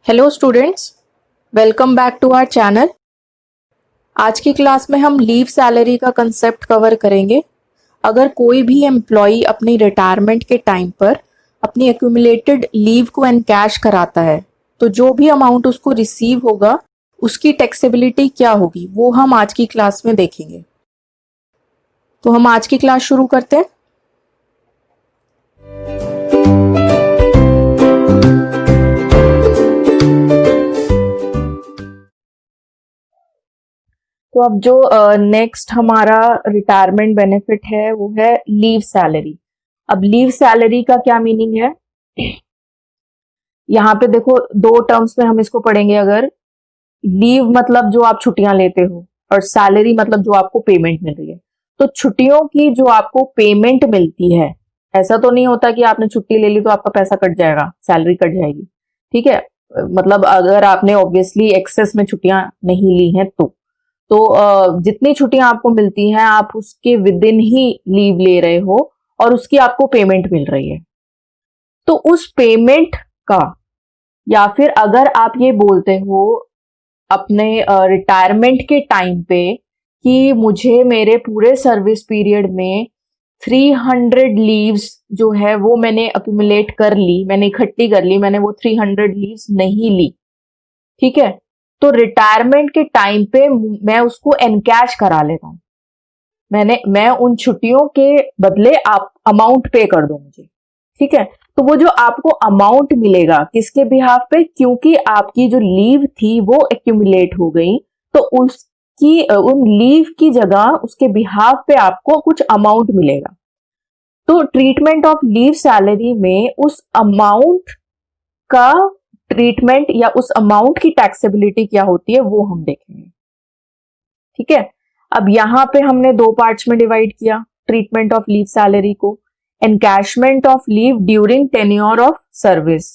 Hello students, welcome back to our channel. आज की class में हम लीव सैलरी का कंसेप्ट कवर करेंगे। अगर कोई भी एम्प्लॉय अपनी रिटायरमेंट के टाइम पर अपनी एक्यूमुलेटेड लीव को एनकैश कराता है तो जो भी अमाउंट उसको रिसीव होगा उसकी टैक्सेबिलिटी क्या होगी वो हम आज की क्लास में देखेंगे। तो हम आज की क्लास शुरू करते हैं। तो अब जो नेक्स्ट हमारा रिटायरमेंट बेनिफिट है वो है लीव सैलरी। अब लीव सैलरी का क्या मीनिंग है, यहाँ पे देखो दो टर्म्स में हम इसको पढ़ेंगे। अगर लीव मतलब जो आप छुट्टियां लेते हो और सैलरी मतलब जो आपको पेमेंट मिल रही है, तो छुट्टियों की जो आपको पेमेंट मिलती है, ऐसा तो नहीं होता कि आपने छुट्टी ले ली तो आपका पैसा कट जाएगा, सैलरी कट जाएगी। ठीक है, मतलब अगर आपने ऑब्वियसली एक्सेस में छुट्टियां नहीं ली हैं तो जितनी छुट्टियां आपको मिलती हैं आप उसके विद इन ही लीव ले रहे हो और उसकी आपको पेमेंट मिल रही है। तो उस पेमेंट का, या फिर अगर आप ये बोलते हो अपने रिटायरमेंट के टाइम पे कि मुझे मेरे पूरे सर्विस पीरियड में 300 लीव्स जो है वो मैंने अक्यूमुलेट कर ली, मैंने इकट्ठी कर ली, मैंने वो 300 लीव्स नहीं ली, ठीक है, तो रिटायरमेंट के टाइम पे मैं उसको एनकैश करा लेता हूं। मैं उन छुट्टियों के बदले आप अमाउंट पे कर दो मुझे, ठीक है। तो वो जो आपको अमाउंट मिलेगा किसके बिहाफ पे, क्योंकि आपकी जो लीव थी वो एक्यूमुलेट हो गई, तो उसकी उन लीव की जगह उसके बिहाफ पे आपको कुछ अमाउंट मिलेगा। तो ट्रीटमेंट ऑफ लीव सैलरी में उस अमाउंट का ट्रीटमेंट या उस अमाउंट की टैक्सेबिलिटी क्या होती है वो हम देखेंगे, ठीक है। अब यहां पे हमने दो पार्ट्स में डिवाइड किया ट्रीटमेंट ऑफ लीव सैलरी को। Encashment of leave during tenure of service,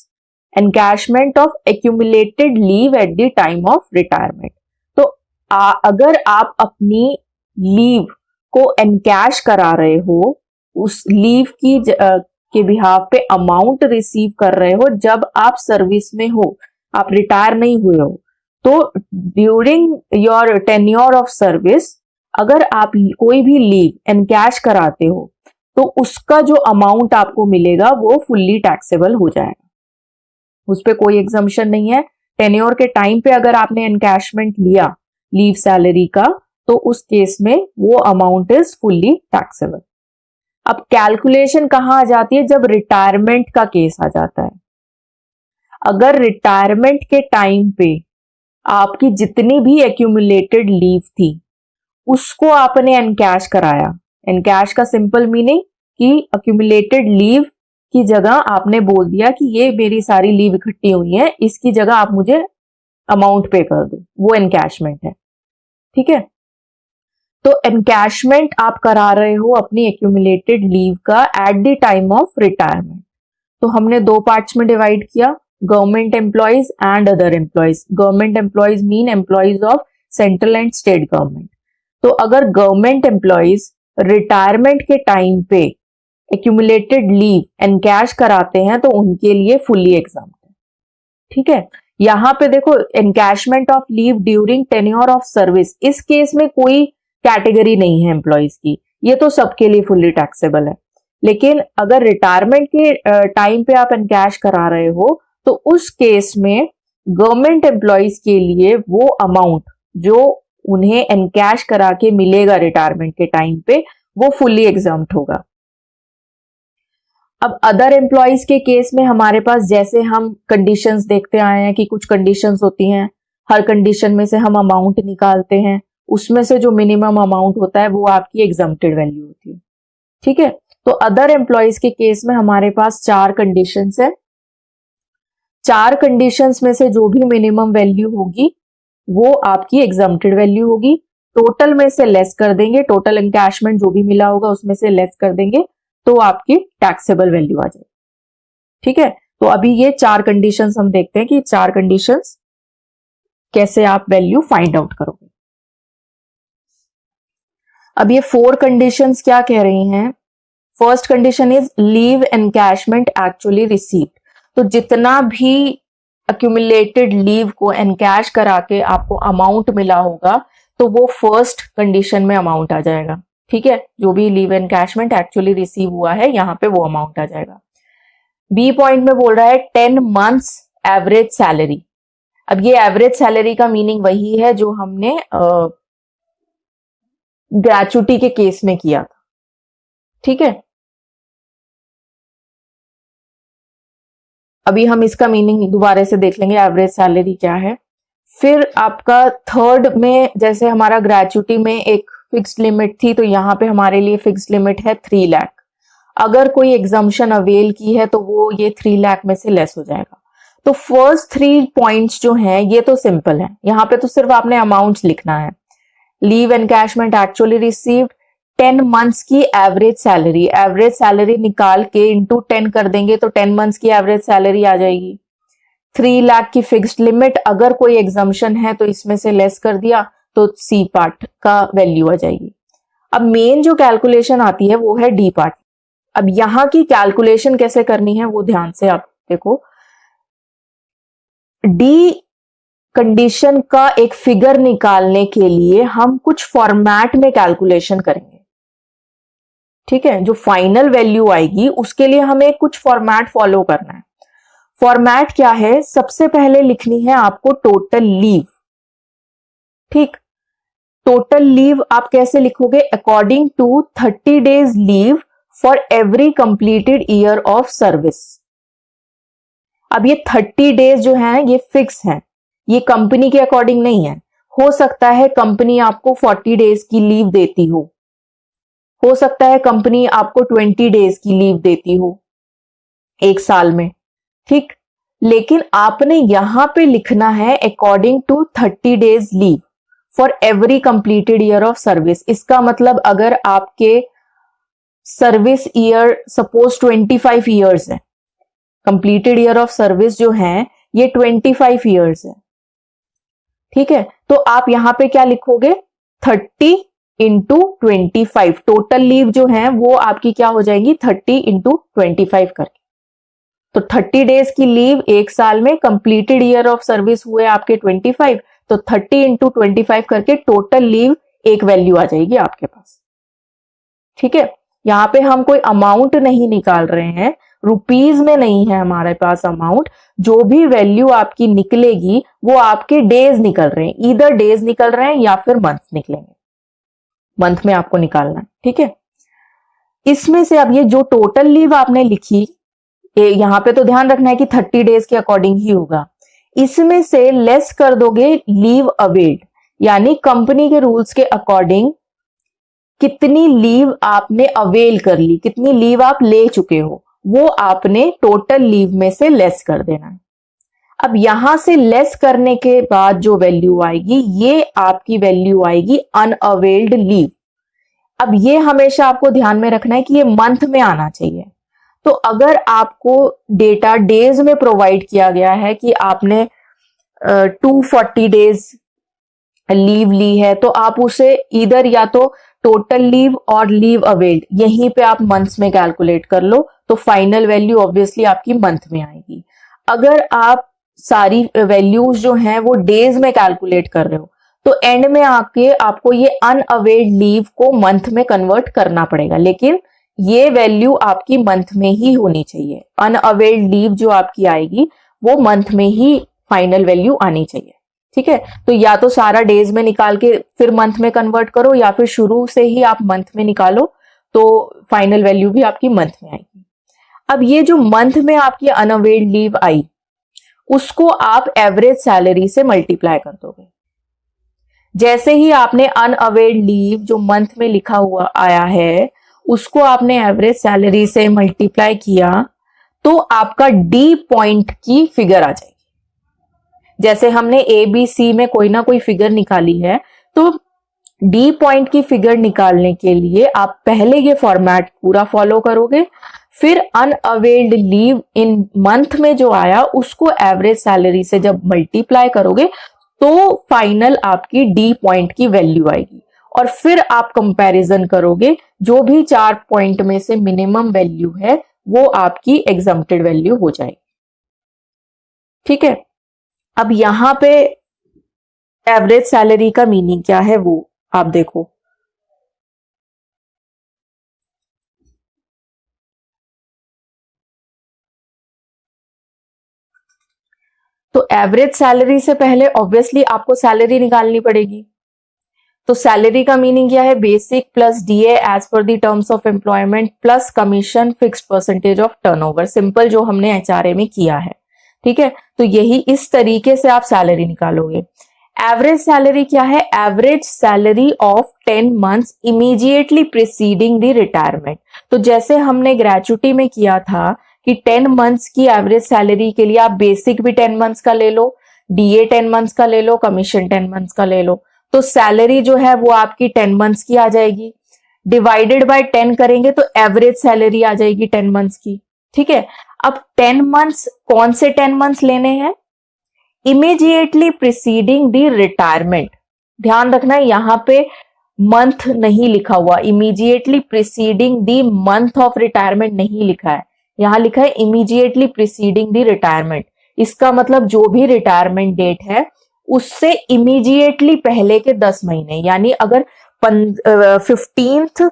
encashment of accumulated leave at the time of retirement. तो अगर आप अपनी लीव को एनकैश करा रहे हो, उस लीव की के बिहाफ पे अमाउंट रिसीव कर रहे हो जब आप सर्विस में हो, आप रिटायर नहीं हुए हो, तो during your tenure of service अगर आप कोई भी लीव एनकैश कराते हो तो उसका जो अमाउंट आपको मिलेगा वो फुल्ली टैक्सेबल हो जाएगा, उस पर कोई एग्जम्पशन नहीं है। टेन्योर के टाइम पे अगर आपने एनकैशमेंट लिया लीव सैलरी का तो उस केस में वो अमाउंट इज फुल्ली टैक्सेबल। अब कैलकुलेशन कहां आ जाती है, जब रिटायरमेंट का केस आ जाता है। अगर रिटायरमेंट के टाइम पे आपकी जितनी भी एक्यूमुलेटेड लीव थी उसको आपने एनकैश कराया, एनकैश का सिंपल मीनिंग कि एक्यूमुलेटेड लीव की जगह आपने बोल दिया कि ये मेरी सारी लीव इकट्ठी हुई है, इसकी जगह आप मुझे अमाउंट पे कर दो, वो एनकैशमेंट है, ठीक है। तो एनकैशमेंट आप करा रहे हो अपनी एक्यूमुलेटेड लीव का eight the time of retirement. तो हमने दो पार्ट्स में डिवाइड किया, government employees and other employees. Government employees mean employees of central and state government. तो अगर गवर्नमेंट एम्प्लॉयज रिटायरमेंट के टाइम पे एक्यूमुलेटेड लीव एनकैश कराते हैं तो उनके लिए फुल्ली एग्जाम्प्ट है, ठीक है। यहां पे देखो encashment of leave during tenure of service, इस केस में कोई कैटेगरी नहीं है एम्प्लॉयज की, ये तो सबके लिए फुल्ली टैक्सेबल है। लेकिन अगर रिटायरमेंट के टाइम पे आप एनकैश करा रहे हो तो उस केस में गवर्नमेंट एम्प्लॉयज के लिए वो अमाउंट जो उन्हें एनकैश करा के मिलेगा रिटायरमेंट के टाइम पे वो फुल्ली एग्जम्प्ट होगा। अब अदर एम्प्लॉयज के केस में हमारे पास जैसे हम कंडीशंस देखते आए हैं कि कुछ कंडीशंस होती हैं, हर कंडीशन में से हम अमाउंट निकालते हैं, उसमें से जो मिनिमम अमाउंट होता है वो आपकी एग्जम्प्टेड वैल्यू होती है, ठीक है। तो अदर एम्प्लॉयज के केस में हमारे पास चार कंडीशंस है, चार कंडीशंस में से जो भी मिनिमम वैल्यू होगी वो आपकी एग्जम्प्टेड वैल्यू होगी। टोटल में से लेस कर देंगे, टोटल एनकैशमेंट जो भी मिला होगा उसमें से लेस कर देंगे तो आपकी टैक्सेबल वैल्यू आ जाएगी, ठीक है। तो अभी ये चार कंडीशंस हम देखते हैं कि चार कंडीशंस कैसे आप वैल्यू फाइंड आउट करोगे। अब ये फोर कंडीशंस क्या कह रही हैं। First condition is leave encashment actually received. तो जितना भी अक्यूमुलेटेड लीव को एनकैश करा के आपको अमाउंट मिला होगा तो वो फर्स्ट कंडीशन में अमाउंट आ जाएगा। ठीक है, जो भी लीव एनकैशमेंट एक्चुअली रिसीव हुआ है यहाँ पे वो अमाउंट आ जाएगा। बी पॉइंट में बोल रहा है 10 मंथ्स एवरेज सैलरी। अब ये एवरेज सैलरी का मीनिंग वही है जो हमने ग्रेचुटी के केस में किया था। ठीक है, अभी हम इसका मीनिंग दोबारा से देख लेंगे एवरेज सैलरी क्या है। फिर आपका थर्ड में जैसे हमारा ग्रेचुटी में एक फिक्स्ड लिमिट थी तो यहाँ पे हमारे लिए फिक्स्ड लिमिट है 3 लाख। अगर कोई एग्जाम्पशन अवेल की है तो वो ये 3 लाख में से लेस हो जाएगा। तो फर्स्ट 3 पॉइंट्स जो हैं ये तो सिंपल है, यहाँ पे तो सिर्फ आपने अमाउंट्स लिखना है। Leave encashment actually received, 10 months की एवरेज सैलरी निकाल के इंटू 10 कर देंगे तो 10 मंथ्स की एवरेज सैलरी आ जाएगी। 3 लाख की फिक्स्ड लिमिट, अगर कोई एग्जाम्पशन है तो इसमें से लेस कर दिया तो सी पार्ट का वैल्यू आ जाएगी। अब मेन जो कैलकुलेशन आती है वो है डी पार्ट। अब यहां की कैलकुलेशन कैसे करनी है वो ध्यान से आप देखो। डी कंडीशन का एक फिगर निकालने के लिए हम कुछ फॉर्मेट में कैलकुलेशन करेंगे। ठीक है, जो फाइनल वैल्यू आएगी उसके लिए हमें कुछ फॉर्मेट फॉलो करना है। फॉर्मेट क्या है? सबसे पहले लिखनी है आपको टोटल लीव। ठीक, टोटल लीव आप कैसे लिखोगे? According to 30 days leave for every completed year of service. अब ये 30 डेज जो है ये फिक्स है, ये कंपनी के अकॉर्डिंग नहीं है। हो सकता है कंपनी आपको 40 डेज की लीव देती हो सकता है कंपनी आपको 20 डेज की लीव देती हो एक साल में। ठीक, लेकिन आपने यहां पे लिखना है according to 30 days leave for every completed year of service. इसका मतलब अगर आपके सर्विस ईयर सपोज 25 ईयर्स है, कंप्लीटेड ईयर ऑफ सर्विस जो है ये 25 ईयर्स है। ठीक है, तो आप यहां पे क्या लिखोगे? 30 इंटू 25। टोटल लीव जो है वो आपकी क्या हो जाएगी? 30 इंटू 25 करके। तो 30 डेज की लीव एक साल में, कंप्लीटेड ईयर ऑफ सर्विस हुए आपके 25, तो 30 इंटू 25 करके टोटल लीव एक वैल्यू आ जाएगी आपके पास। ठीक है, यहां पे हम कोई अमाउंट नहीं निकाल रहे हैं, रुपीज में नहीं है हमारे पास अमाउंट। जो भी वैल्यू आपकी निकलेगी वो आपके डेज निकल रहे हैं, ईदर डेज निकल रहे हैं या फिर मंथ निकलेंगे। मंथ में आपको निकालना है। ठीक है, इसमें से अब ये जो टोटल लीव आपने लिखी, यहां पे तो ध्यान रखना है कि 30 डेज के अकॉर्डिंग ही होगा। इसमें से लेस कर दोगे लीव अवेल्ड, यानी कंपनी के रूल्स के अकॉर्डिंग कितनी लीव आपने अवेल कर ली, कितनी लीव आप ले चुके हो, वो आपने टोटल लीव में से लेस कर देना है। अब यहां से लेस करने के बाद जो वैल्यू आएगी ये आपकी वैल्यू आएगी अनअवेल्ड लीव। अब ये हमेशा आपको ध्यान में रखना है कि ये मंथ में आना चाहिए। तो अगर आपको डेटा डेज में प्रोवाइड किया गया है कि आपने 240 डेज लीव ली है तो आप उसे इधर या तो टोटल लीव और लीव अवेल्ड यहीं पे आप मंथ्स में कैलकुलेट कर लो, तो फाइनल वैल्यू ऑब्वियसली आपकी मंथ में आएगी। अगर आप सारी वैल्यूज जो हैं वो डेज में कैलकुलेट कर रहे हो तो एंड में आके आपको ये अनअवेल्ड लीव को मंथ में कन्वर्ट करना पड़ेगा, लेकिन ये वैल्यू आपकी मंथ में ही होनी चाहिए। अनअवेल्ड लीव जो आपकी आएगी वो मंथ में ही फाइनल वैल्यू आनी चाहिए। ठीक है, तो या तो सारा डेज में निकाल के फिर मंथ में कन्वर्ट करो या फिर शुरू से ही आप मंथ में निकालो तो फाइनल वैल्यू भी आपकी मंथ में आएगी। अब ये जो मंथ में आपकी अनअवेल्ड लीव आई उसको आप एवरेज सैलरी से मल्टीप्लाई कर दोगे। जैसे ही आपने अनअवेल्ड लीव जो मंथ में लिखा हुआ आया है उसको आपने एवरेज सैलरी से मल्टीप्लाई किया तो आपका डी पॉइंट की फिगर आ जाएगी। जैसे हमने ए बी सी में कोई ना कोई फिगर निकाली है तो डी पॉइंट की फिगर निकालने के लिए आप पहले ये फॉर्मेट पूरा फॉलो करोगे, फिर अनअवेल्ड लीव इन मंथ में जो आया उसको एवरेज सैलरी से जब मल्टीप्लाई करोगे तो फाइनल आपकी डी पॉइंट की वैल्यू आएगी और फिर आप कंपैरिजन करोगे, जो भी 4 पॉइंट में से मिनिमम वैल्यू है वो आपकी एग्जम्प्टेड वैल्यू हो जाएगी। ठीक है, अब यहां पे एवरेज सैलरी का मीनिंग क्या है वो आप देखो। तो एवरेज सैलरी से पहले ऑब्वियसली आपको सैलरी निकालनी पड़ेगी। तो सैलरी का मीनिंग क्या है? Basic plus DA as per the terms of employment plus commission fixed percentage of turnover, simple जो हमने एचआरए में किया है। ठीक है, तो यही इस तरीके से आप सैलरी निकालोगे। एवरेज सैलरी क्या है? Average salary of 10 months immediately preceding the retirement. तो जैसे हमने ग्रेचुटी में किया था कि 10 मंथ्स की एवरेज सैलरी के लिए आप बेसिक भी 10 मंथ्स का ले लो, डीए 10 मंथ्स का ले लो, कमीशन 10 मंथ्स का ले लो, तो सैलरी जो है वो आपकी 10 मंथ्स की आ जाएगी। डिवाइडेड बाय 10 करेंगे तो एवरेज सैलरी आ जाएगी 10 मंथ्स की। ठीक है, अब 10 मंथ्स कौन से 10 मंथ्स लेने हैं? Immediately preceding the retirement. ध्यान रखना यहां पे मंथ नहीं लिखा हुआ, immediately preceding the month of retirement नहीं लिखा है, यहां लिखा है इमीडिएटली प्रिसीडिंग द रिटायरमेंट। इसका मतलब जो भी रिटायरमेंट डेट है उससे इमीडिएटली पहले के 10 महीने, यानी अगर 15th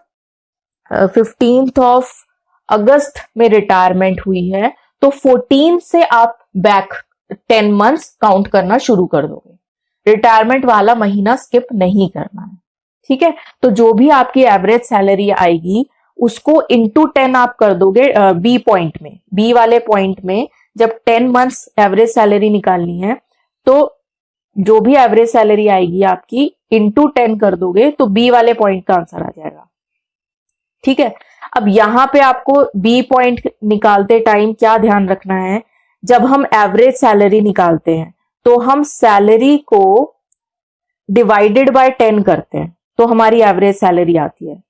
ऑफ अगस्त में रिटायरमेंट हुई है तो 14 से आप बैक 10 मंथ्स काउंट करना शुरू कर दोगे। रिटायरमेंट वाला महीना स्किप नहीं करना है। ठीक है, तो जो भी आपकी एवरेज सैलरी आएगी उसको इंटू 10 आप कर दोगे बी पॉइंट में, बी वाले पॉइंट में जब 10 मंथ्स एवरेज सैलरी निकालनी है तो जो भी एवरेज सैलरी आएगी आपकी इंटू 10 कर दोगे तो बी वाले पॉइंट का आंसर आ जाएगा। ठीक है, अब यहां पे आपको बी पॉइंट निकालते टाइम क्या ध्यान रखना है? जब हम एवरेज सैलरी निकालते हैं तो हम सैलरी को डिवाइडेड बाय 10 करते हैं तो हमारी एवरेज सैलरी आती है।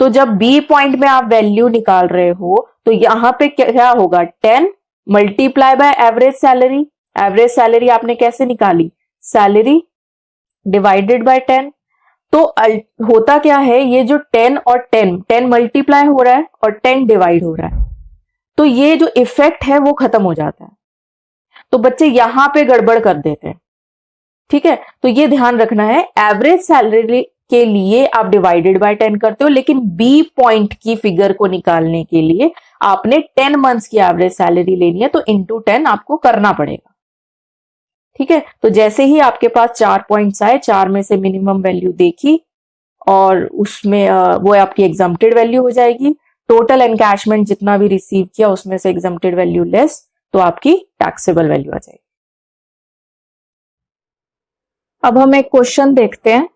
तो जब बी पॉइंट में आप वैल्यू निकाल रहे हो तो यहां पे क्या होगा? 10 multiply by average salary. Average salary आपने कैसे निकाली? Salary divided by 10। तो होता क्या है, ये जो 10 और 10 मल्टीप्लाई हो रहा है और 10 डिवाइड हो रहा है, तो ये जो इफेक्ट है वो खत्म हो जाता है। तो बच्चे यहां पे गड़बड़ कर देते हैं। ठीक है, तो ये ध्यान रखना है, एवरेज सैलरी के लिए आप डिवाइडेड बाय 10 करते हो, लेकिन बी पॉइंट की फिगर को निकालने के लिए आपने 10 मंथ्स की एवरेज सैलरी लेनी है तो इंटू 10 आपको करना पड़ेगा। ठीक है, तो जैसे ही आपके पास 4 पॉइंट्स आए, 4 में से मिनिमम वैल्यू देखी और उसमें वो आपकी एग्जम्प्टेड वैल्यू हो जाएगी। टोटल एनकैशमेंट जितना भी रिसीव किया उसमें से एग्जम्प्टेड वैल्यू लेस, तो आपकी टैक्सेबल वैल्यू आ जाएगी। अब हम एक क्वेश्चन देखते हैं।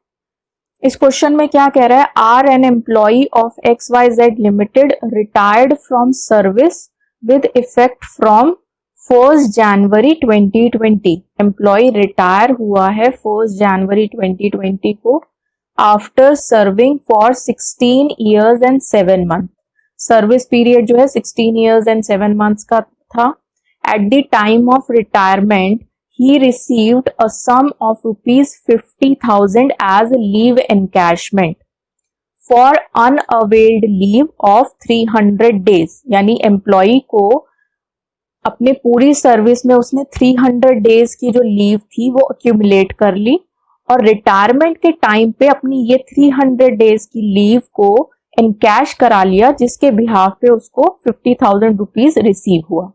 इस क्वेश्चन में क्या कह रहा है? R an employee of XYZ limited retired from service with effect from 1 January 2020। Employee retire हुआ है 1 जनवरी 2020 को after serving for 16 years and 7 month. Service period जो है 16 ईयर्स एंड 7 मंथ्स का था। At the time of retirement he received a sum of rupees 50,000 as leave encashment for unavailed leave of 300 days। यानी employee को अपने पूरी service में उसने 300 डेज की जो लीव थी वो अक्यूमुलेट कर ली और रिटायरमेंट के टाइम पे अपनी ये 300 डेज की लीव को एनकैश करा लिया, जिसके बिहाफ पे उसको 50,000 रुपीज रिसीव हुआ।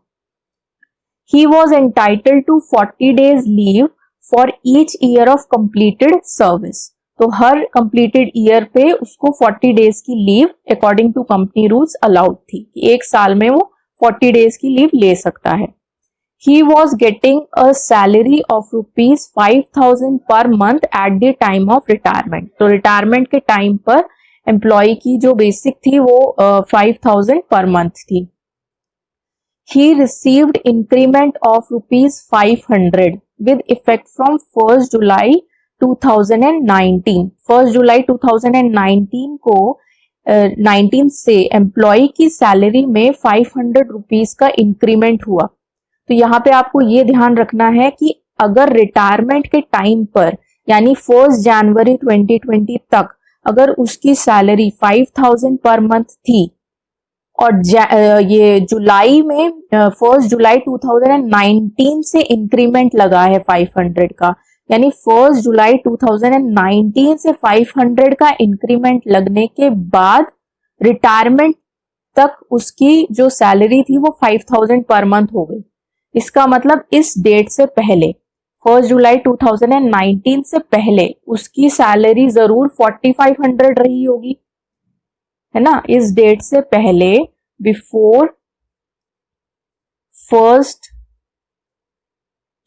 He was entitled to 40 days leave for each year of completed service। तो हर completed year पे उसको 40 days की leave according to company rules allowed थी कि एक साल में वो 40 days की लीव ले सकता है। He was getting a salary of rupees 5,000 per month at the time of retirement। तो रिटायरमेंट के टाइम पर एम्प्लॉय की जो बेसिक थी वो 5,000 पर मंथ थी। He received increment of rupees 500 with effect from 1st July 2019। 1st जुलाई 2019 को 19 से एम्प्लॉय की सैलरी में 500 रुपीज का इंक्रीमेंट हुआ। तो यहाँ पे आपको ये ध्यान रखना है कि अगर रिटायरमेंट के टाइम पर यानी 1 जनवरी 2020 तक अगर उसकी सैलरी 5,000 पर मंथ थी और ये जुलाई में 1 जुलाई 2019 से इंक्रीमेंट लगा है 500 का, यानी 1 जुलाई 2019 से 500 का इंक्रीमेंट लगने के बाद रिटायरमेंट तक उसकी जो सैलरी थी वो 5000 पर मंथ हो गई। इसका मतलब इस डेट से पहले 1 जुलाई 2019 से पहले उसकी सैलरी जरूर 4500 रही होगी, है ना। इस डेट से पहले बिफोर 1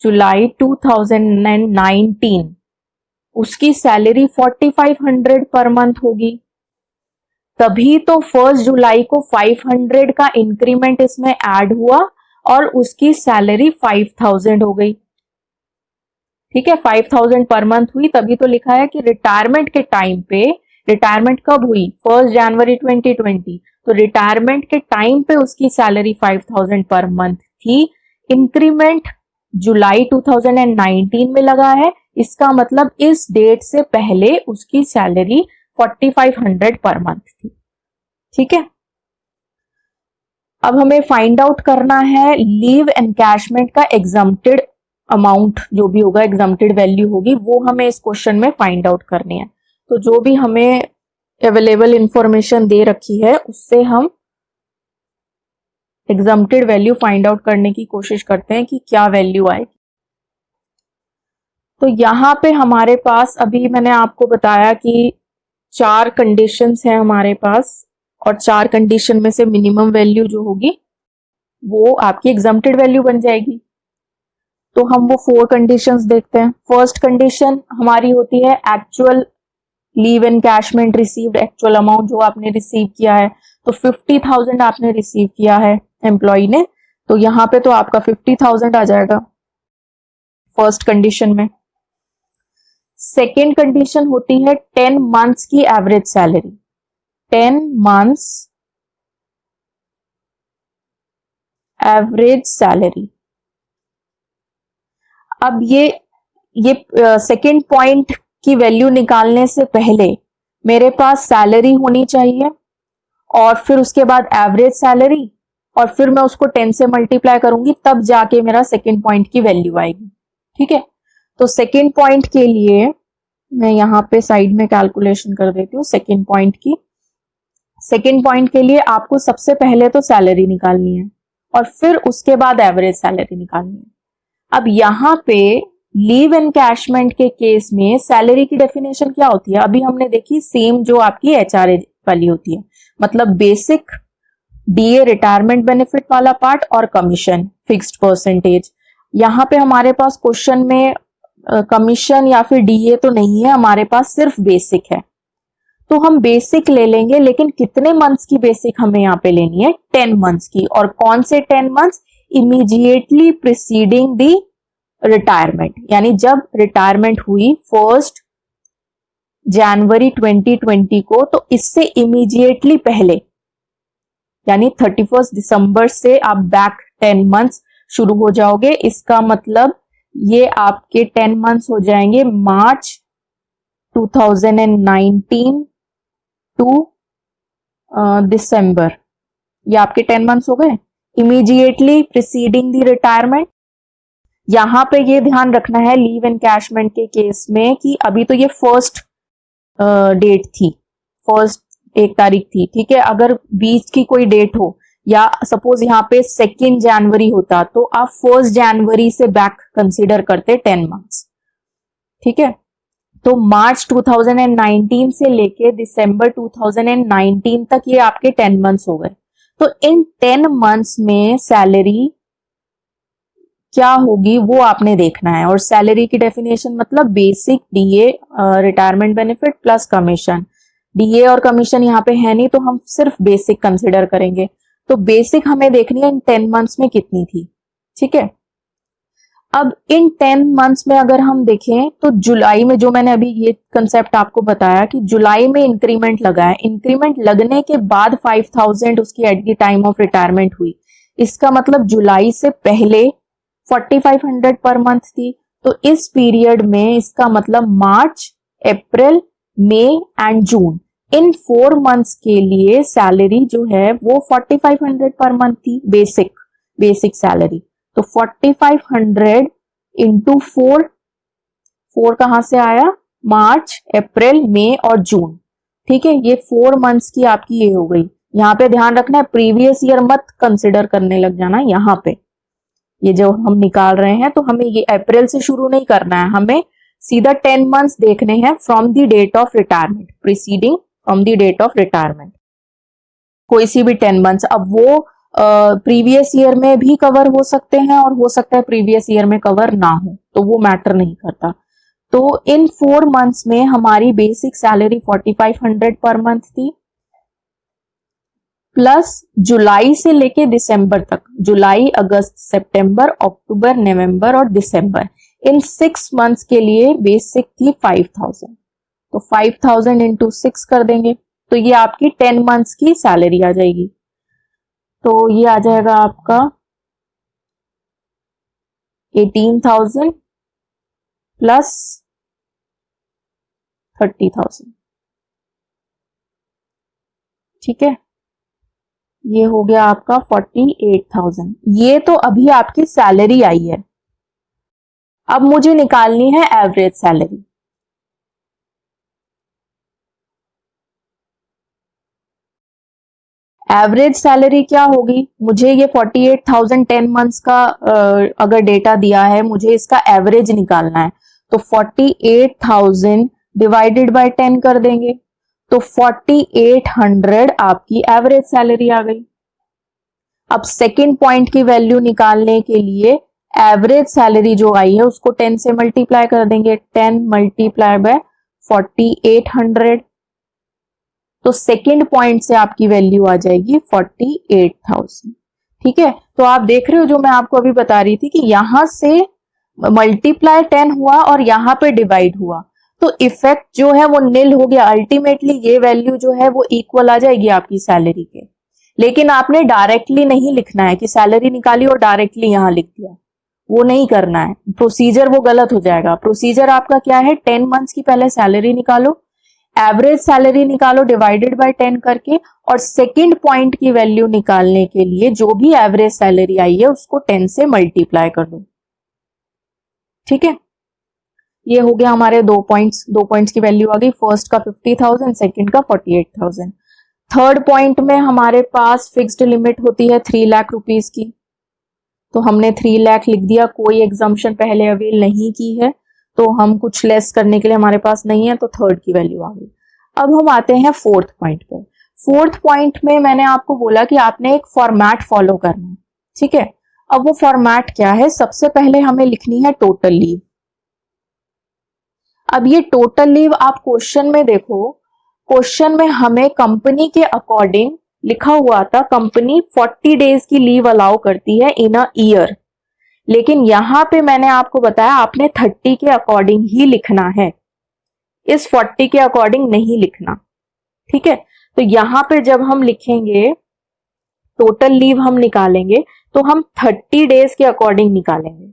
जुलाई 2019 उसकी सैलरी 4500 पर मंथ होगी। तभी तो 1 जुलाई को 500 का इंक्रीमेंट इसमें ऐड हुआ और उसकी सैलरी 5000 हो गई। ठीक है, 5000 पर मंथ हुई, तभी तो लिखा है कि रिटायरमेंट के टाइम पे, रिटायरमेंट कब हुई 1 जनवरी 2020, तो रिटायरमेंट के टाइम पे उसकी सैलरी 5000 पर मंथ थी। इंक्रीमेंट जुलाई 2019 में लगा है, इसका मतलब इस डेट से पहले उसकी सैलरी 4500 पर मंथ थी। ठीक है, अब हमें फाइंड आउट करना है लीव एनकैशमेंट का एग्जम्प्टेड अमाउंट, जो भी होगा एग्जम्प्टेड वैल्यू होगी, वो हमें इस क्वेश्चन में फाइंड आउट करनी है। तो जो भी हमें अवेलेबल इंफॉर्मेशन दे रखी है उससे हम एग्जम्प्टेड वैल्यू फाइंड आउट करने की कोशिश करते हैं कि क्या वैल्यू आएगी। तो यहां पे हमारे पास, अभी मैंने आपको बताया कि 4 कंडीशंस हैं हमारे पास, और 4 कंडीशन में से मिनिमम वैल्यू जो होगी वो आपकी एग्जम्प्टेड वैल्यू बन जाएगी। तो हम वो 4 कंडीशंस देखते हैं। फर्स्ट कंडीशन हमारी होती है actual leave encashment received, actual amount जो आपने रिसीव किया है। तो 50,000 आपने रिसीव किया है एम्प्लॉय ने, तो यहां पे तो आपका 50,000 आ जाएगा फर्स्ट कंडीशन में। सेकेंड कंडीशन होती है 10 मंथ्स की average salary, 10 months average salary. अब ये सेकेंड पॉइंट की वैल्यू निकालने से पहले मेरे पास सैलरी होनी चाहिए, और फिर उसके बाद एवरेज सैलरी, और फिर मैं उसको 10 से मल्टीप्लाई करूंगी, तब जाके मेरा सेकेंड पॉइंट की वैल्यू आएगी। ठीक है, तो सेकेंड पॉइंट के लिए मैं यहां पे साइड में कैलकुलेशन कर देती हूँ सेकेंड पॉइंट की। सेकेंड पॉइंट के लिए आपको सबसे पहले तो सैलरी निकालनी है और फिर उसके बाद एवरेज सैलरी निकालनी है। अब यहाँ पे लीव एनकैशमेंट के केस में सैलरी की डेफिनेशन क्या होती है, अभी हमने देखी, सेम जो आपकी एचआरए वाली होती है, मतलब बेसिक, डीए रिटायरमेंट बेनिफिट वाला पार्ट, और कमीशन फिक्स्ड परसेंटेज। यहाँ पे हमारे पास क्वेश्चन में कमीशन या फिर डीए तो नहीं है, हमारे पास सिर्फ बेसिक है, तो हम बेसिक ले लेंगे। लेकिन कितने मंथ्स की बेसिक हमें यहाँ पे लेनी है, 10 मंथ्स की। और कौन से 10 मंथ्स, इमीडिएटली प्रिसीडिंग दी रिटायरमेंट, यानी जब रिटायरमेंट हुई 1 जनवरी 2020 को, तो इससे इमीडिएटली पहले, यानी 31 दिसंबर से आप बैक 10 मंथ्स शुरू हो जाओगे। इसका मतलब ये आपके 10 मंथ्स हो जाएंगे मार्च 2019 टू दिसंबर, ये आपके 10 मंथ्स हो गए इमीडिएटली प्रिसीडिंग द रिटायरमेंट। यहां पे ये ध्यान रखना है लीव एनकैशमेंट के केस में कि अभी तो ये फर्स्ट डेट थी, फर्स्ट 1 तारीख थी, ठीक है। अगर बीच की कोई डेट हो, या सपोज यहाँ पे 2 जनवरी होता, तो आप 1 जनवरी से बैक कंसीडर करते 10 मंथ्स। ठीक है, तो मार्च 2019 से लेके दिसंबर 2019 तक ये आपके 10 मंथ्स हो गए। तो इन 10 मंथ्स में सैलरी क्या होगी वो आपने देखना है। और सैलरी की डेफिनेशन मतलब basic, DA, retirement benefit plus commission. DA और कमीशन यहाँ पे है नहीं, तो हम सिर्फ बेसिक कंसिडर करेंगे। तो बेसिक हमें देखनी है इन 10 मंथ्स में कितनी थी। ठीक है, अब इन 10 मंथ्स में अगर हम देखें तो जुलाई में, जो मैंने अभी ये कंसेप्ट आपको बताया कि जुलाई में इंक्रीमेंट लगा है, इंक्रीमेंट लगने के बाद 5000 उसकी eight the time of retirement हुई। इसका मतलब जुलाई से पहले 4500 पर मंथ थी। तो इस पीरियड में इसका मतलब मार्च, अप्रैल, मई एंड जून, इन 4 मंथ्स के लिए सैलरी जो है वो 4500 पर मंथ थी, बेसिक सैलरी। तो 4500 इंटू 4 कहां से आया, मार्च, अप्रैल, मई और जून। ठीक है, ये 4 मंथ्स की आपकी ये हो गई। यहाँ पे ध्यान रखना है, प्रीवियस ईयर मत कंसिडर करने लग जाना यहाँ पे। ये जो हम निकाल रहे हैं तो हमें ये अप्रैल से शुरू नहीं करना है, हमें सीधा 10 मंथ्स देखने हैं from the date of retirement, preceding from the date of retirement, कोई सी भी 10 मंथ्स। अब वो प्रीवियस ईयर में भी कवर हो सकते हैं और हो सकता है प्रीवियस ईयर में कवर ना हो, तो वो मैटर नहीं करता। तो इन 4 मंथ्स में हमारी बेसिक सैलरी 4500 पर मंथ थी, प्लस जुलाई से लेके दिसंबर तक, जुलाई, अगस्त, सितंबर, अक्टूबर, नवंबर और दिसंबर, इन 6 मंथ्स के लिए बेसिक थी 5000। तो 5000 इंटू 6 कर देंगे तो ये आपकी 10 मंथ्स की सैलरी आ जाएगी। तो ये आ जाएगा आपका 18,000 प्लस 30,000। ठीक है, ये हो गया आपका 48,000। ये तो अभी आपकी सैलरी आई है। अब मुझे निकालनी है एवरेज सैलरी। एवरेज सैलरी क्या होगी, मुझे ये 48,000 10 मंथ्स का अगर डेटा दिया है, मुझे इसका एवरेज निकालना है। तो 48,000 डिवाइडेड बाय 10 कर देंगे तो 4800 आपकी एवरेज सैलरी आ गई। अब सेकंड पॉइंट की वैल्यू निकालने के लिए एवरेज सैलरी जो आई है उसको 10 से मल्टीप्लाई कर देंगे, 10 मल्टीप्लाई बाय 4800। तो सेकंड पॉइंट से आपकी वैल्यू आ जाएगी 48,000। ठीक है, तो आप देख रहे हो जो मैं आपको अभी बता रही थी कि यहां से मल्टीप्लाई 10 हुआ और यहां पे डिवाइड हुआ, तो इफेक्ट जो है वो निल हो गया। अल्टीमेटली ये वैल्यू जो है वो इक्वल आ जाएगी आपकी सैलरी के। लेकिन आपने डायरेक्टली नहीं लिखना है कि सैलरी निकाली और डायरेक्टली यहां लिख दिया, वो नहीं करना है, प्रोसीजर वो गलत हो जाएगा। प्रोसीजर आपका क्या है, 10 मंथ्स की पहले सैलरी निकालो, एवरेज सैलरी निकालो डिवाइडेड बाय 10 करके, और सेकंड पॉइंट की वैल्यू निकालने के लिए जो भी एवरेज सैलरी आई है उसको 10 से मल्टीप्लाई कर दो। ठीक है, ये हो गया हमारे 2 पॉइंट्स की वैल्यू आ गई। फर्स्ट का 50,000, सेकंड का 48,000। थर्ड पॉइंट में हमारे पास फिक्स्ड लिमिट होती है 3 लाख रुपीस की, तो हमने 3 लाख लिख दिया, कोई एग्जाम्पशन पहले अवेल नहीं की है, तो हम कुछ लेस करने के लिए हमारे पास नहीं है, तो थर्ड की वैल्यू आ गई। अब हम आते हैं फोर्थ पॉइंट पर। फोर्थ पॉइंट में मैंने आपको बोला कि आपने एक फॉर्मेट फॉलो करना है। ठीक है, अब वो फॉर्मेट क्या है, सबसे पहले हमें लिखनी है टोटल लीव। अब ये टोटल लीव आप क्वेश्चन में देखो, क्वेश्चन में हमें कंपनी के अकॉर्डिंग लिखा हुआ था कंपनी 40 डेज की लीव अलाउ करती है इन अ ईयर, लेकिन यहां पे मैंने आपको बताया आपने 30 के अकॉर्डिंग ही लिखना है, इस 40 के अकॉर्डिंग नहीं लिखना। ठीक है, तो यहां पे जब हम लिखेंगे टोटल लीव हम निकालेंगे तो हम 30 डेज के अकॉर्डिंग निकालेंगे।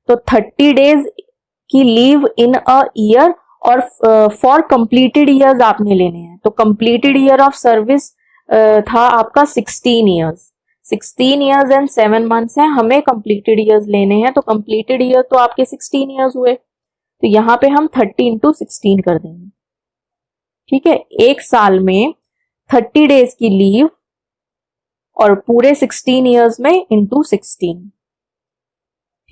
तो 30 डेज की लीव इन अ ईयर और फॉर कंप्लीटेड ईयर्स आपने लेने हैं। तो कंप्लीटेड ईयर ऑफ सर्विस था आपका 16 ईयर्स, 16 ईयर्स एंड 7 मंथ्स है, हमें कंप्लीटेड ईयर्स लेने हैं। तो कंप्लीटेड ईयर तो आपके 16 ईयर्स हुए, तो यहां पे हम 30 इंटू 16 कर देंगे। ठीक है, एक साल में 30 डेज की लीव और पूरे 16 ईयर्स में इंटू 16।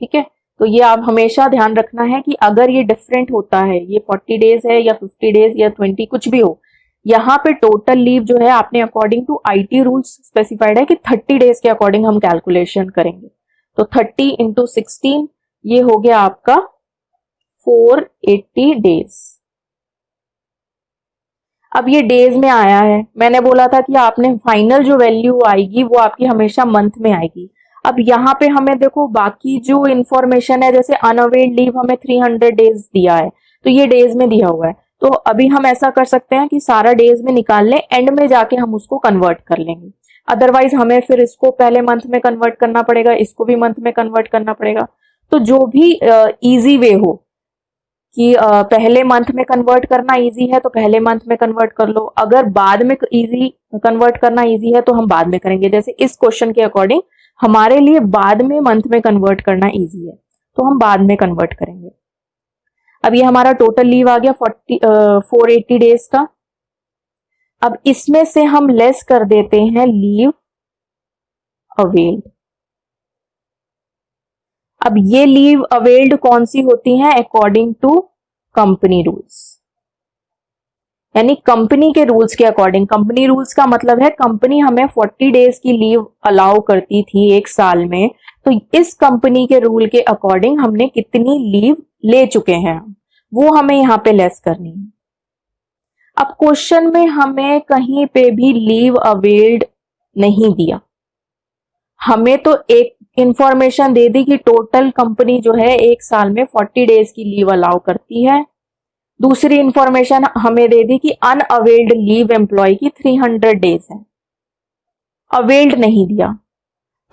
ठीक है, तो ये आप हमेशा ध्यान रखना है कि अगर ये डिफरेंट होता है, ये 40 डेज है या 50 डेज या 20 कुछ भी हो, यहाँ पे टोटल लीव जो है आपने according to IT rules specified है कि 30 डेज के अकॉर्डिंग हम कैलकुलेशन करेंगे। तो 30 इंटू 16 ये हो गया आपका 480 डेज। अब ये डेज में आया है, मैंने बोला था कि आपने फाइनल जो वैल्यू आएगी वो आपकी हमेशा मंथ में आएगी। अब यहाँ पे हमें देखो बाकी जो इंफॉर्मेशन है, जैसे अनअवेल्ड लीव हमें 300 डेज दिया है, तो ये डेज में दिया हुआ है। तो अभी हम ऐसा कर सकते हैं कि सारा डेज में निकाल लें, एंड में जाके हम उसको कन्वर्ट कर लेंगे। अदरवाइज हमें फिर इसको पहले मंथ में कन्वर्ट करना पड़ेगा, इसको भी मंथ में कन्वर्ट करना पड़ेगा। तो जो भी इजी वे हो, कि पहले मंथ में कन्वर्ट करना इजी है तो पहले मंथ में कन्वर्ट कर लो, अगर बाद में इजी कन्वर्ट करना इजी है तो हम बाद में करेंगे। जैसे इस क्वेश्चन के अकॉर्डिंग हमारे लिए बाद में मंथ में कन्वर्ट करना इजी है तो हम बाद में कन्वर्ट करेंगे। अब ये हमारा टोटल लीव आ गया 480 डेज का। अब इसमें से हम लेस कर देते हैं लीव अवेल्ड। अब ये लीव अवेल्ड कौन सी होती हैं? अकॉर्डिंग टू कंपनी रूल्स, यानी कंपनी के रूल्स के अकॉर्डिंग। कंपनी रूल्स का मतलब है कंपनी हमें 40 डेज की लीव अलाउ करती थी एक साल में, तो इस कंपनी के रूल के अकॉर्डिंग हमने कितनी लीव ले चुके हैं वो हमें यहां पे लेस करनी है। अब क्वेश्चन में हमें कहीं पे भी लीव अवेल्ड नहीं दिया, हमें तो एक इंफॉर्मेशन दे दी कि टोटल कंपनी जो है एक साल में 40 डेज की लीव अलाउ करती है। दूसरी इंफॉर्मेशन हमें दे दी कि अनअवेल्ड लीव एम्प्लॉय की 300 डेज है, अवेल्ड नहीं दिया।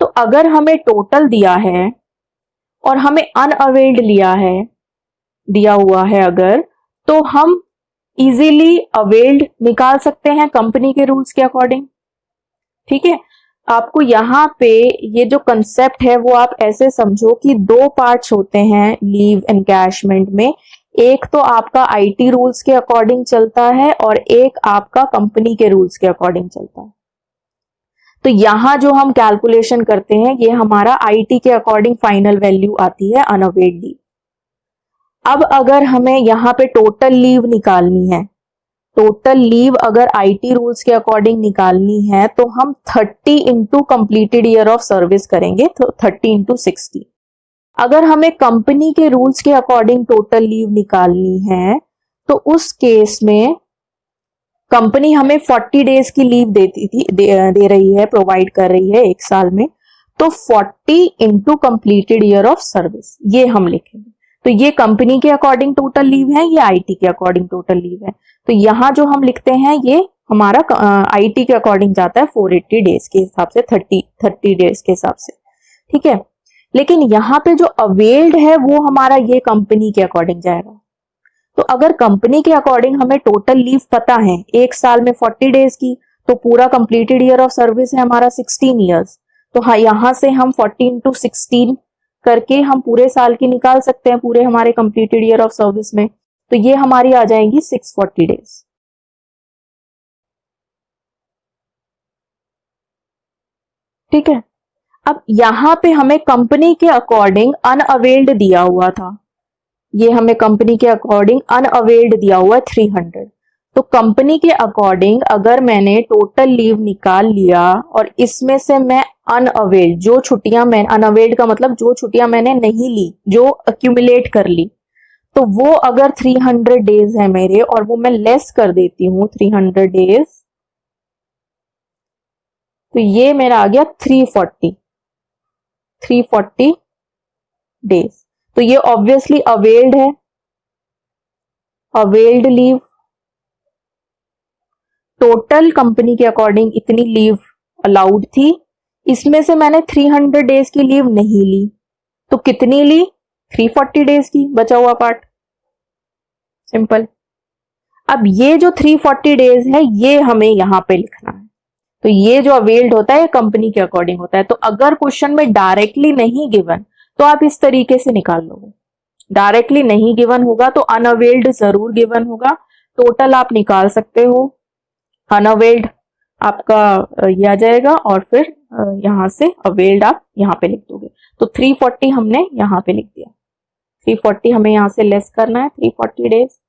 तो अगर हमें टोटल दिया है और हमें अनअवेल्ड दिया हुआ है अगर, तो हम इजीली अवेल्ड निकाल सकते हैं कंपनी के रूल्स के अकॉर्डिंग। ठीक है, आपको यहाँ पे ये जो कंसेप्ट है वो आप ऐसे समझो कि दो पार्ट्स होते हैं लीव एनकैशमेंट में, एक तो आपका आईटी रूल्स के अकॉर्डिंग चलता है और एक आपका कंपनी के रूल्स के अकॉर्डिंग चलता है। तो यहां जो हम कैलकुलेशन करते हैं ये हमारा आईटी के अकॉर्डिंग फाइनल वैल्यू आती है अनअवेल्ड लीव। अब अगर हमें यहाँ पे टोटल लीव निकालनी है, टोटल लीव अगर आईटी रूल्स के अकॉर्डिंग निकालनी है तो हम 30 into completed year of service करेंगे, तो 30 इंटू 60। अगर हमें कंपनी के रूल्स के अकॉर्डिंग टोटल लीव निकालनी है तो उस केस में कंपनी हमें 40 डेज की लीव दे रही है, प्रोवाइड कर रही है एक साल में, तो 40 into completed year of service ये हम लिखेंगे। तो ये कंपनी के अकॉर्डिंग टोटल लीव है, ये आईटी के अकॉर्डिंग टोटल लीव है। तो यहां जो हम लिखते हैं ये हमारा आईटी के अकॉर्डिंग जाता है 480 डेज के हिसाब से, 30 डेज के हिसाब से। ठीक है, लेकिन यहाँ पे जो अवेल्ड है वो हमारा ये कंपनी के अकॉर्डिंग जाएगा। तो अगर कंपनी के अकॉर्डिंग हमें टोटल लीव पता है एक साल में 40 डेज की, तो पूरा कंप्लीटेड ईयर ऑफ सर्विस है हमारा 16 ईयर्स, तो हाँ यहां से हम 40 इंटू 16 करके हम पूरे साल की निकाल सकते हैं पूरे हमारे कंप्लीटेड ईयर ऑफ सर्विस में। तो ये हमारी आ जाएंगी 640 डेज। ठीक है, अब यहां पे हमें कंपनी के अकॉर्डिंग अनअवेल्ड दिया हुआ था, ये हमें कंपनी के अकॉर्डिंग अनअवेल्ड दिया हुआ है 300। तो कंपनी के अकॉर्डिंग अगर मैंने टोटल लीव निकाल लिया और इसमें से मैं अनअवेल्ड, जो छुट्टियां मैं, अनअवेल्ड का मतलब जो छुट्टियां मैंने नहीं ली, जो अक्यूमुलेट कर ली, तो वो अगर 300 डेज है मेरे और वो मैं लेस कर देती हूं 300 डेज, तो ये मेरा आ गया 340 डेज। तो ये ऑब्वियसली अवेल्ड है, अवेल्ड लीव। टोटल कंपनी के अकॉर्डिंग इतनी लीव अलाउड थी, इसमें से मैंने 300 डेज की लीव नहीं ली, तो कितनी ली? 340 डेज की, बचा हुआ पार्ट। सिंपल। अब ये जो 340 डेज है ये हमें यहां पे लिखना है। तो ये जो अवेल्ड होता है कंपनी के अकॉर्डिंग होता है। तो अगर क्वेश्चन में डायरेक्टली नहीं गिवन तो आप इस तरीके से निकाल लोगे, डायरेक्टली नहीं गिवन होगा तो अनअवेल्ड जरूर गिवन होगा। टोटल आप निकाल सकते हो, अनअवेल्ड आपका ये आ जाएगा और फिर यहां से अवेल्ड आप यहां पे लिख दोगे। तो 340 हमने यहां पे लिख दिया, 340 हमें यहां से लेस करना है, 340 डेज।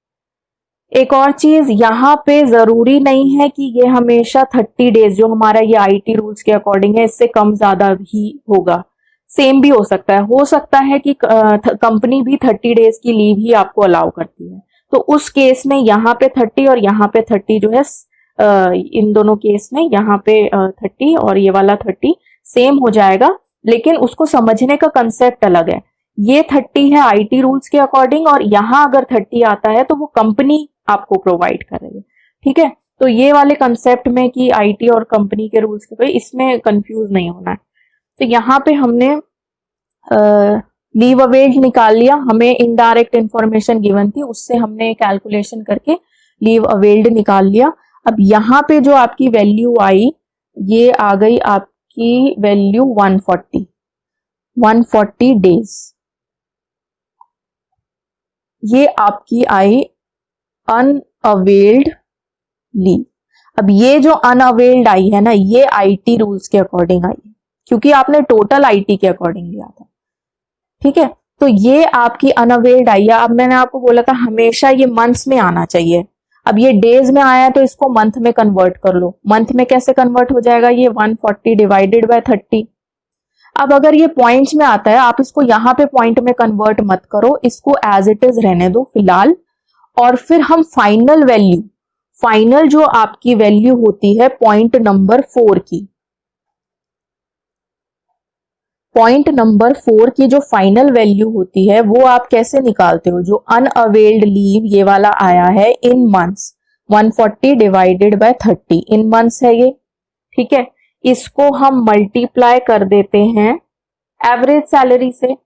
एक और चीज, यहाँ पे जरूरी नहीं है कि ये हमेशा 30 डेज जो हमारा ये आईटी रूल्स के अकॉर्डिंग है, इससे कम ज्यादा भी होगा, सेम भी हो सकता है कि कंपनी भी 30 डेज की लीव ही आपको अलाउ करती है। तो उस केस में यहाँ पे 30 और यहाँ पे 30 जो है, इन दोनों केस में यहाँ पे 30 और ये वाला 30 सेम हो जाएगा, लेकिन उसको समझने का कंसेप्ट अलग है। ये 30 है आईटी रूल्स के अकॉर्डिंग और यहाँ अगर 30 आता है तो वो कंपनी आपको प्रोवाइड कर रही है। ठीक है, तो ये वाले कंसेप्ट में कि आईटी और कंपनी के रूल्स के, इसमें कंफ्यूज नहीं होना है। तो यहाँ पे हमने लीव अवेल्ड निकाल लिया, हमें इनडायरेक्ट इंफॉर्मेशन गिवन थी, उससे हमने कैलकुलेशन करके लीव अवेल्ड निकाल लिया। अब यहाँ पे जो आपकी वैल्यू आई, ये आ गई आपकी वैल्यू 140 डेज। ये आपकी आई अनअवेल्ड लीव। अब ये जो अनअवेल्ड आई है ना, ये आईटी रूल्स के अकॉर्डिंग आई है, क्योंकि आपने टोटल आईटी के अकॉर्डिंग लिया था। ठीक है, तो ये आपकी अनअवेल्ड आई है। अब मैंने आपको बोला था हमेशा ये मंथ्स में आना चाहिए। अब ये डेज में आया है तो इसको मंथ में कन्वर्ट कर लो। मंथ में कैसे कन्वर्ट हो जाएगा, ये 140 डिवाइडेड बाय 30। अब अगर ये पॉइंट्स में आता है, आप इसको यहां पे पॉइंट में कन्वर्ट मत करो, इसको एज इट इज रहने दो फिलहाल। और फिर हम फाइनल जो आपकी वैल्यू होती है पॉइंट नंबर 4 की, पॉइंट नंबर 4 की जो फाइनल वैल्यू होती है वो आप कैसे निकालते हो, जो अनअवेल्ड लीव ये वाला आया है in months, 140 divided by 30 in months है ये। ठीक है, इसको हम मल्टीप्लाई कर देते हैं एवरेज सैलरी से,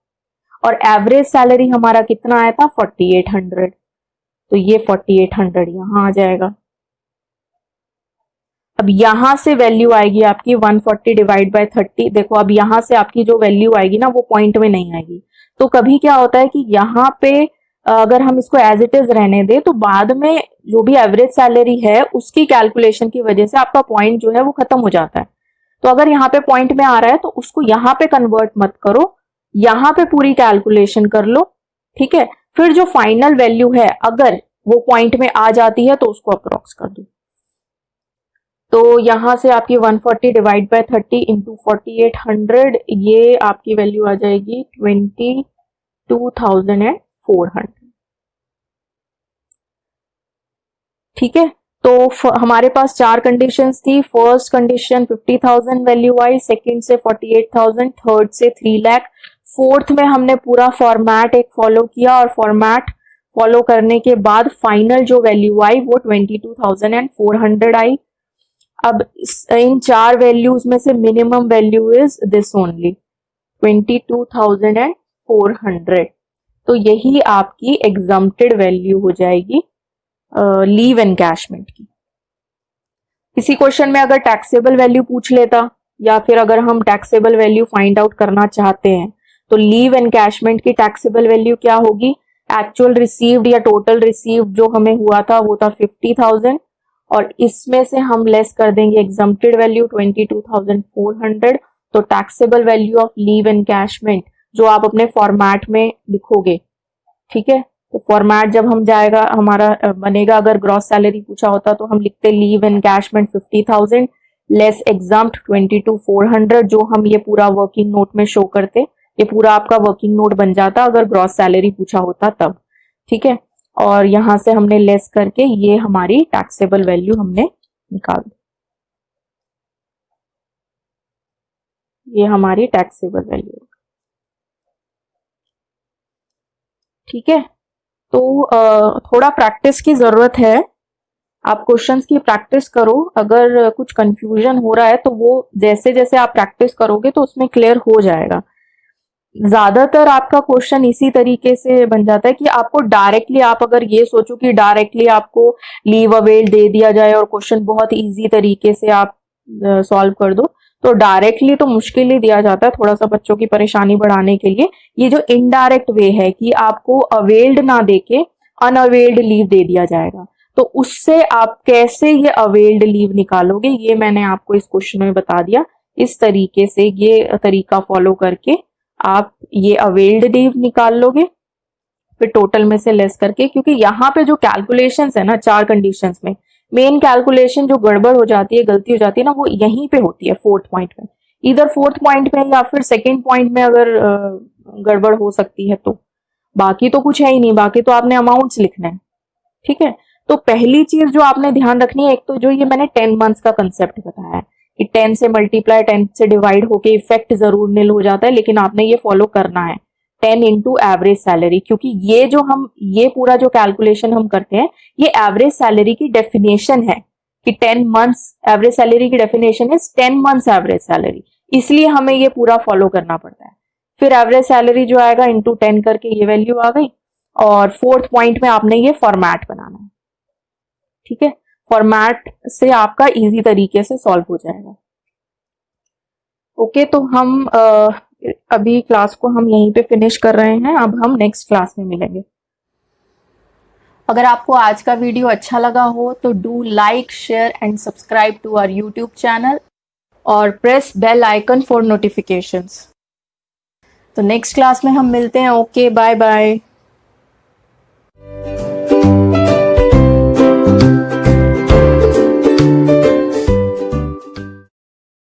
और एवरेज सैलरी हमारा कितना आया था 4800, तो ये 4800 यहां आ जाएगा। अब यहां से वैल्यू आएगी आपकी 140 डिवाइड बाय 30। देखो अब यहां से आपकी जो वैल्यू आएगी ना वो पॉइंट में नहीं आएगी। तो कभी क्या होता है कि यहाँ पे अगर हम इसको एज इट इज रहने दें तो बाद में जो भी एवरेज सैलरी है उसकी कैलकुलेशन की वजह से आपका पॉइंट जो है वो खत्म हो जाता है। तो अगर यहाँ पे पॉइंट में आ रहा है तो उसको यहाँ पे कन्वर्ट मत करो, यहाँ पे पूरी कैलकुलेशन कर लो। ठीक है, फिर जो फाइनल वैल्यू है अगर वो पॉइंट में आ जाती है तो उसको अप्रोक्स कर दो। तो यहां से आपकी 140 डिवाइड बाय 30 इंटू 4800, ये आपकी वैल्यू आ जाएगी 22,400। ठीक है, तो हमारे पास 4 कंडीशंस थी। फर्स्ट कंडीशन 50,000 वैल्यू आई, सेकंड से 48,000, थर्ड से 3 लाख, फोर्थ में हमने पूरा फॉर्मेट एक फॉलो किया, और फॉर्मेट फॉलो करने के बाद फाइनल जो वैल्यू आई वो 22,400 आई। अब इन 4 वैल्यूज में से minimum value is this only 22,400। तो यही आपकी एग्जम्प्टेड वैल्यू हो जाएगी लीव एनकैशमेंट की। इसी क्वेश्चन में अगर टैक्सेबल वैल्यू पूछ लेता, या फिर अगर हम टैक्सेबल वैल्यू फाइंड आउट करना चाहते हैं, तो लीव एनकैशमेंट की टैक्सेबल वैल्यू क्या होगी, एक्चुअल रिसीव्ड या टोटल रिसीव्ड जो हमें हुआ था वो था 50,000, और इसमें से हम लेस कर देंगे एग्जम्प्टेड वैल्यू 22,400। तो taxable value of leave encashment जो आप अपने फॉर्मेट में लिखोगे। ठीक है, तो फॉर्मेट जब हम जाएगा हमारा बनेगा, अगर ग्रॉस सैलरी पूछा होता तो हम लिखते लीव एनकैशमेंट 50,000 लेस एग्जम्प्ट 22,400, जो हम ये पूरा वर्किंग नोट में शो करते, ये पूरा आपका वर्किंग नोट बन जाता अगर ग्रॉस सैलरी पूछा होता तब। ठीक है, और यहां से हमने लेस करके ये हमारी टैक्सेबल वैल्यू हमने निकाल दी, ये हमारी टैक्सेबल वैल्यू। ठीक है, तो थोड़ा प्रैक्टिस की जरूरत है, आप क्वेश्चंस की प्रैक्टिस करो। अगर कुछ कंफ्यूजन हो रहा है तो वो जैसे जैसे आप प्रैक्टिस करोगे तो उसमें क्लियर हो जाएगा। ज्यादातर आपका क्वेश्चन इसी तरीके से बन जाता है कि आपको डायरेक्टली, आप अगर ये सोचो कि डायरेक्टली आपको लीव अवेल दे दिया जाए और क्वेश्चन बहुत इजी तरीके से आप सॉल्व कर दो, तो डायरेक्टली तो मुश्किल ही दिया जाता है, थोड़ा सा बच्चों की परेशानी बढ़ाने के लिए। ये जो इनडायरेक्ट वे है कि आपको अवेल्ड ना देके अनअवेल्ड लीव दे दिया जाएगा, तो उससे आप कैसे ये अवेल्ड लीव निकालोगे ये मैंने आपको इस क्वेश्चन में बता दिया। इस तरीके से ये तरीका फॉलो करके आप ये अवेल्ड लीव निकाल लोगे, फिर टोटल में से लेस करके, क्योंकि यहाँ पे जो कैलकुलेशंस है ना 4 कंडीशंस में, मेन कैलकुलेशन जो गड़बड़ हो जाती है, गलती हो जाती है ना, वो यहीं पे होती है 4th पॉइंट में। इधर 4th पॉइंट में या फिर 2nd पॉइंट में अगर गड़बड़ हो सकती है, तो बाकी तो कुछ है ही नहीं, बाकी तो आपने अमाउंट्स लिखना है। ठीक है, तो पहली चीज जो आपने ध्यान रखनी है, एक तो जो ये मैंने 10 मंथ्स का कंसेप्ट बताया है कि 10 से मल्टीप्लाई 10 से डिवाइड होके इफेक्ट जरूर निल हो जाता है, लेकिन आपने ये फॉलो करना है 10 इंटू एवरेज सैलरी, क्योंकि ये जो हम ये पूरा जो कैलकुलेशन हम करते हैं ये एवरेज सैलरी की डेफिनेशन है कि 10 मंथ्स एवरेज सैलरी की definition is 10 months average salary, इसलिए हमें ये पूरा फॉलो करना पड़ता है। फिर एवरेज सैलरी जो आएगा इंटू 10 करके ये वैल्यू आ गई। और फोर्थ पॉइंट में आपने ये फॉर्मेट बनाना है, ठीक है। फॉर्मेट से आपका इजी तरीके से सॉल्व हो जाएगा। ओके, तो हम अभी क्लास को हम यहीं पे फिनिश कर रहे हैं। अब हम नेक्स्ट क्लास में मिलेंगे। अगर आपको आज का वीडियो अच्छा लगा हो तो do like, share and subscribe to our YouTube channel और press bell icon for notifications. तो नेक्स्ट क्लास में हम मिलते हैं। Okay, bye bye.